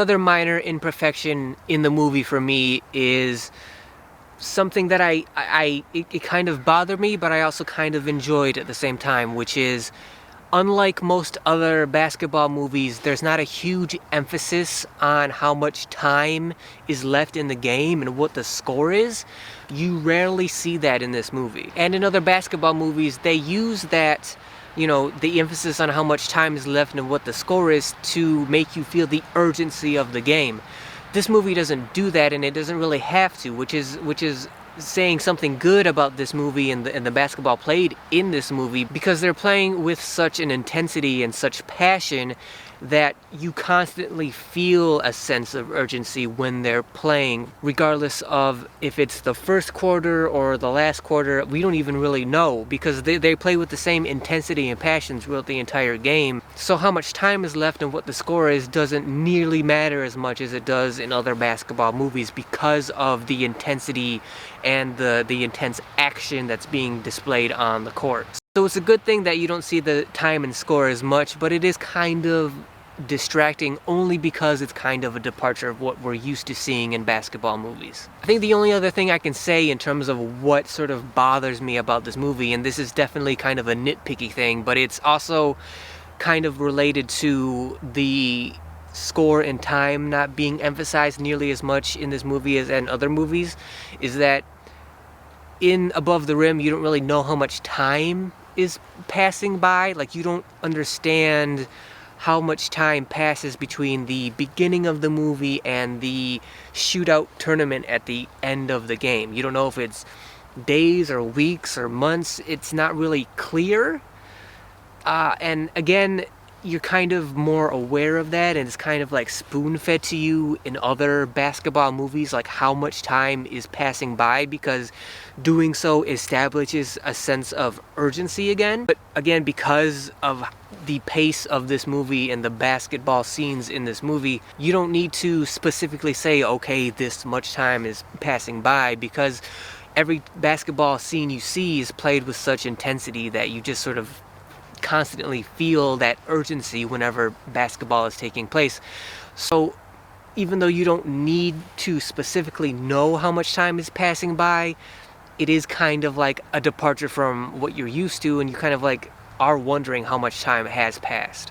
Another minor imperfection in the movie for me is something that it kind of bothered me, but I also kind of enjoyed at the same time, which is, unlike most other basketball movies, there's not a huge emphasis on how much time is left in the game and what the score is. You rarely see that in this movie. And in other basketball movies, they use that, the emphasis on how much time is left and what the score is to make you feel the urgency of the game. This movie doesn't do that, and it doesn't really have to, which is saying something good about this movie and the basketball played in this movie, because they're playing with such an intensity and such passion that you constantly feel a sense of urgency when they're playing, regardless of if it's the first quarter or the last quarter. We don't even really know, because they play with the same intensity and passion throughout the entire game. So how much time is left and what the score is doesn't nearly matter as much as it does in other basketball movies, because of the intensity and the intense action that's being displayed on the court. So it's a good thing that you don't see the time and score as much, but it is kind of distracting only because it's kind of a departure of what we're used to seeing in basketball movies. I think the only other thing I can say in terms of what sort of bothers me about this movie, and this is definitely kind of a nitpicky thing, but it's also kind of related to the score and time not being emphasized nearly as much in this movie as in other movies, is that in Above the Rim, you don't really know how much time is passing by. Like, you don't understand how much time passes between the beginning of the movie and the shootout tournament at the end of the game. You don't know if it's days or weeks or months. It's not really clear. And again, you're kind of more aware of that, and it's kind of like spoon-fed to you in other basketball movies, like how much time is passing by, because doing so establishes a sense of urgency again. But again, because of the pace of this movie and the basketball scenes in this movie, you don't need to specifically say, okay, this much time is passing by, because every basketball scene you see is played with such intensity that you just sort of constantly feel that urgency whenever basketball is taking place. So even though you don't need to specifically know how much time is passing by, it is kind of like a departure from what you're used to, and you kind of like are wondering how much time has passed.